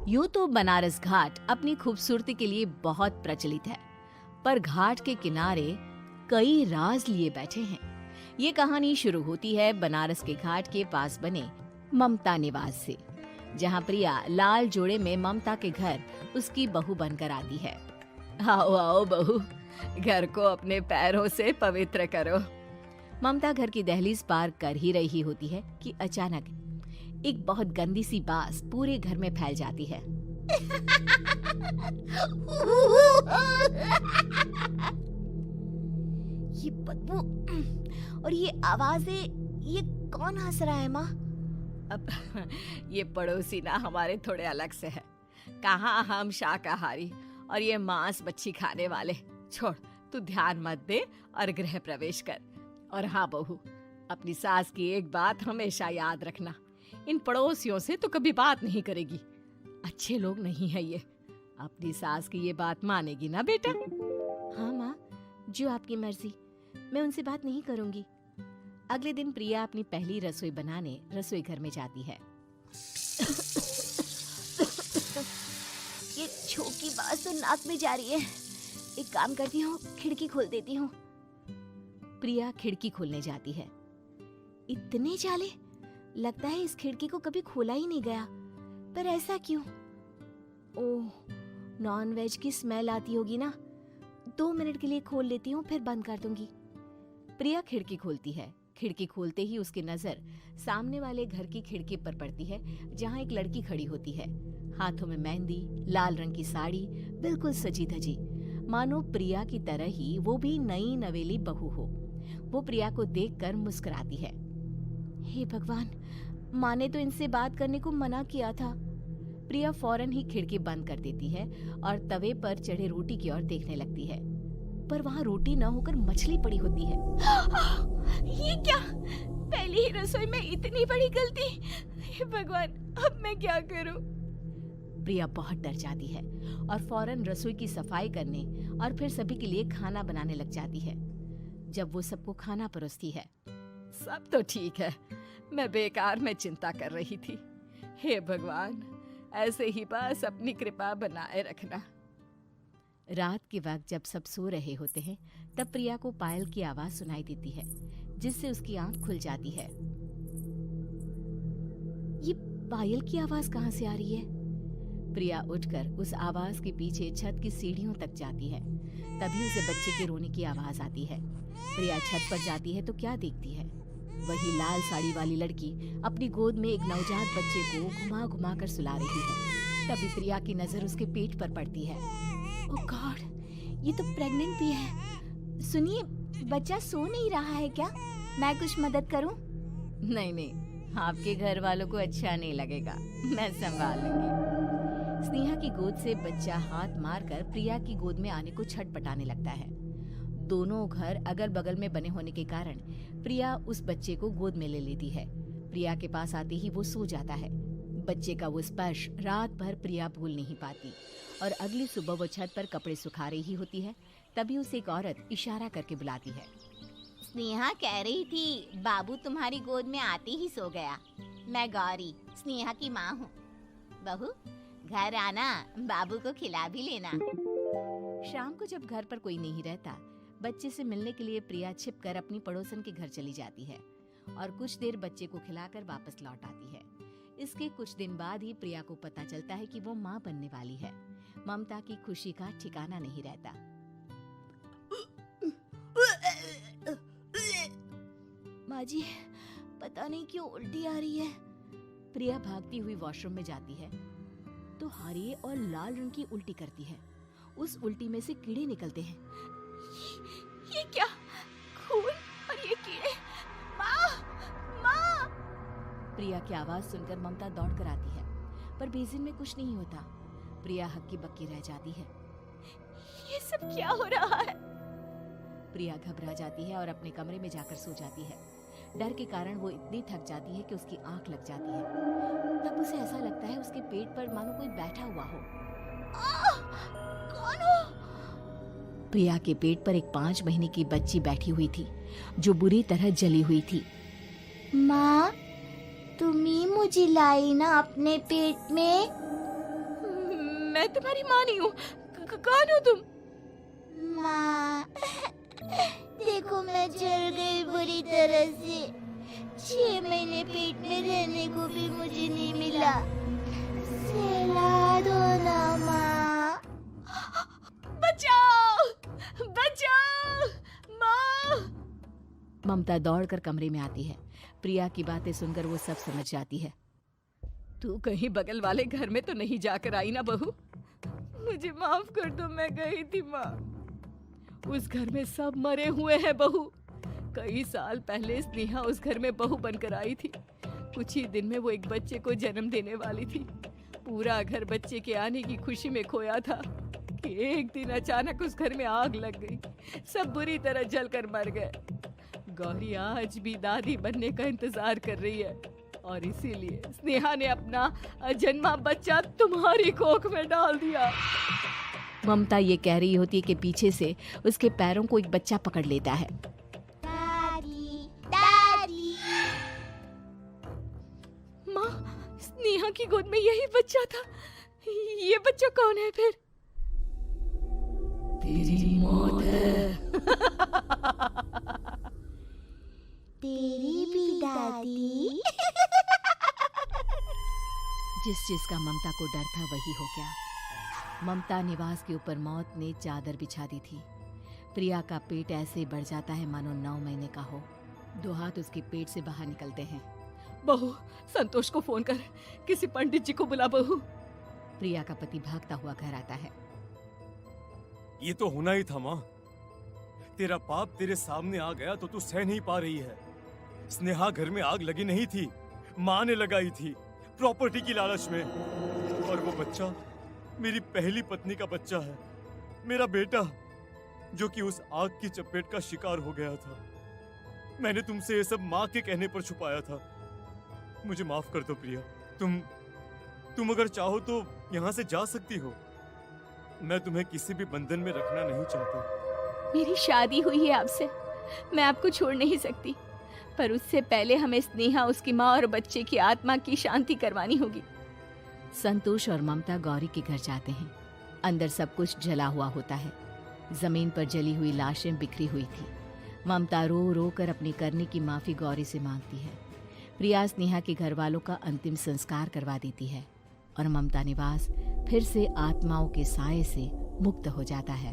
यूं तो बनारस घाट अपनी खूबसूरती के लिए बहुत प्रचलित है, पर घाट के किनारे कई राज लिए बैठे हैं। ये कहानी शुरू होती है बनारस के घाट के पास बने ममता निवास से, जहाँ प्रिया लाल जोड़े में ममता के घर उसकी बहू बनकर आती है। आओ आओ बहू, घर को अपने पैरों से पवित्र करो। ममता घर की दहलीज पार कर ही रही होती है कि अचानक एक बहुत गंदी सी बास पूरे घर में फैल जाती है। ये बदबू और ये आवाजें, ये कौन हंस रहा है माँ? अब ये पड़ोसी ना हमारे थोड़े अलग से है। कहाँ हम शाकाहारी और ये मांस मच्छी खाने वाले। छोड़, तू ध्यान मत दे और गृह प्रवेश कर। और हाँ बहू, अपनी सास की एक बात हमेशा याद रखना, इन पड़ोसियों से तो कभी बात नहीं करेगी। अच्छे लोग नहीं है ये। अपनी सास की ये बात मानेगी ना बेटा? हाँ माँ, जो आपकी मर्जी, मैं उनसे बात नहीं करूंगी। अगले दिन प्रिया अपनी पहली रसोई बनाने रसोई घर में जाती है। ये छोकी बात तो नाक में जा रही है। एक काम करती हूँ, खिड़की खोल देती हूँ। प्रिया खिड़की खोलने जाती है। इतने जाले, लगता है इस खिड़की को कभी खोला ही नहीं गया। पर ऐसा क्यों? ओह, नॉन वेज की स्मेल आती होगी ना। 2 मिनट के लिए खोल लेती हूँ, फिर बंद कर दूंगी। प्रिया खिड़की खोलती है। खिड़की खोलते ही उसकी नजर सामने वाले घर की खिड़की पर पड़ती है, जहाँ एक लड़की खड़ी होती है। हाथों में मेहंदी, लाल रंग की साड़ी, बिल्कुल सजी धजी, मानो प्रिया की तरह ही वो भी नई नवेली बहू हो। वो प्रिया को देखकर मुस्कुराती है। हे भगवान, माँ ने तो इनसे बात करने को मना किया था। प्रिया फौरन ही खिड़की बंद कर देती है और तवे पर चढ़े रोटी की ओर देखने लगती है, पर वहाँ रोटी न होकर मछली पड़ी होती है। ये क्या? पहली ही रसोई में इतनी बड़ी गलती! हे भगवान, अब मैं क्या करूं? प्रिया बहुत डर जाती है और फौरन रसोई की सफाई करने और फिर सभी के लिए खाना बनाने लग जाती है। जब वो सबको खाना परोसती है, सब तो ठीक है, मैं बेकार में चिंता कर रही थी। हे भगवान, ऐसे ही बस अपनी कृपा बनाए रखना। रात के वक्त जब सब सो रहे होते हैं, तब प्रिया को पायल की आवाज सुनाई देती है, जिससे उसकी आंख खुल जाती है। ये पायल की आवाज कहाँ से आ रही है? प्रिया उठकर उस आवाज के पीछे छत की सीढ़ियों तक जाती है। तभी उसे बच्चे के रोने की आवाज आती है। प्रिया छत पर जाती है तो क्या देखती है? वही लाल साड़ी वाली लड़की अपनी गोद में एक नवजात बच्चे को घुमा घुमा कर सुला रही है। तभी प्रिया की नजर उसके पेट पर पड़ती है। ओह गॉड, ये तो प्रेग्नेंट भी है। सुनिए, बच्चा सो नहीं रहा है क्या? मैं कुछ मदद करूं? नहीं नहीं, आपके घर वालों को अच्छा नहीं लगेगा, मैं संभाल लूंगी। स्नेहा की गोद से बच्चा हाथ मारकर प्रिया की गोद में आने को छटपटाने लगता है। दोनों घर अगल बगल में बने होने के कारण प्रिया उस बच्चे को गोद में ले लेती है। प्रिया के पास आते ही वो सो जाता है। बच्चे का वो स्पर्श रात भर प्रिया भूल नहीं पाती और अगली सुबह वो छत पर कपड़े सुखा रही होती है। तभी उसे एक औरत इशारा करके बुलाती है। स्नेहा कह रही थी बाबू तुम्हारी गोद में आते ही सो गया। मैं गौरी, स्नेहा की माँ हूँ। बहू, घर आना, बाबू को खिला भी लेना। शाम को जब घर पर कोई नहीं रहता, बच्चे से मिलने के लिए प्रिया छिपकर अपनी पड़ोसन के घर चली जाती है और कुछ देर बच्चे को खिलाकर वापस लौट आती है। इसके कुछ दिन बाद ही प्रिया को पता चलता है कि वो माँ बनने वाली है। ममता की खुशी का ठिकाना नहीं रहता। माँ जी, पता नहीं क्यों उल्टी आ रही है। प्रिया भागती हुई वॉशरूम में जाती है तो हरे और लाल रंग की उल्टी करती है। उस उल्टी में से कीड़े निकलते हैं। ये क्या? खून और ये कीड़े! माँ! माँ! प्रिया की आवाज सुनकर ममता दौड़ कर आती है, पर बेसिन में कुछ नहीं होता। प्रिया हक्की बक्की रह जाती है। ये सब क्या हो रहा है? प्रिया घबरा जाती है और अपने कमरे में जाकर सो जाती है। डर के कारण वो इतनी थक जाती है कि उसकी आंख लग जाती है। तब उसे ऐसा लगता है उसके पेट पर मानो कोई बैठा हुआ हो। कौन हो? प्रिया के पेट पर एक 5 महीने की बच्ची बैठी हुई थी, जो बुरी तरह जली हुई थी। माँ, तुम ही मुझे लाई ना अपने पेट में? मैं तुम्हारी माँ नहीं हूँ। कौन हो तुम? माँ, देखो मैं जल गई बुरी तरह से। 6 महीने पेट में रहने को भी मुझे नहीं मिला। सहला दो ना माँ। बचाओ, बचाओ, माँ। ममता दौड़कर कमरे में आती है। प्रिया की बातें सुनकर वो सब समझ जाती है। तू कहीं बगल वाले घर में तो नहीं जाकर आई ना बहू? मुझे माफ कर दो, मैं गई थी माँ। उस घर में सब मरे हुए हैं बहू। कई साल पहले स्नेहा उस घर में बहू बनकर आई थी। कुछ ही दिन में वो एक बच्चे को जन्म देने वाली थी। पूरा घर बच्चे के आने की खुशी में खोया था कि एक दिन अचानक उस घर में आग लग गई। सब बुरी तरह जलकर मर गए। गौरी आज भी दादी बनने का इंतजार कर रही है और इसीलिए स्नेहा ने अपना अजन्मा बच्चा तुम्हारी कोख में डाल दिया। ममता ये कह रही होती है कि पीछे से उसके पैरों को एक बच्चा पकड़ लेता है। दादी, दादी। माँ, स्नेहा की गोद में यही बच्चा था। ये बच्चा कौन है फिर? तेरी मौत है। तेरी भी दादी। जिस चीज का ममता को डर था वही हो गया। ममता निवास के ऊपर मौत ने चादर बिछा दी थी। प्रिया का पेट ऐसे बढ़ जाता है मानो 9 महीने का हो। 2 हाथ उसके पेट से बाहर निकलते हैं। बहू, संतोष को फोन कर, किसी पंडित जी को बुला बहू। प्रिया का पति भागता हुआ घर आता है। ये तो होना ही था माँ। तेरा पाप तेरे सामने आ गया तो तू सह नहीं पा रही है। स्नेहा घर में आग लगी नहीं थी, माँ ने लगाई थी, प्रॉपर्टी की लालच में। और वो बच्चा मेरी पहली पत्नी का बच्चा है, मेरा बेटा, जो कि उस आग की चपेट का शिकार हो गया था। मैंने तुमसे ये सब माँ के कहने पर छुपाया था। मुझे माफ कर दो प्रिया। तुम अगर चाहो तो यहाँ से जा सकती हो। मैं तुम्हें किसी भी बंधन में रखना नहीं चाहता। मेरी शादी हुई है आपसे, मैं आपको छोड़ नहीं सकती, पर उससे पहले हमें स्नेहा, उसकी माँ और बच्चे की आत्मा की शांति करवानी होगी। संतोष और ममता गौरी के घर जाते हैं। अंदर सब कुछ जला हुआ होता है। जमीन पर जली हुई लाशें बिखरी हुई थी। ममता रो रो कर अपनी करने की माफी गौरी से मांगती है। प्रिया स्नेहा के घर वालों का अंतिम संस्कार करवा देती है और ममता निवास फिर से आत्माओं के साए से मुक्त हो जाता है।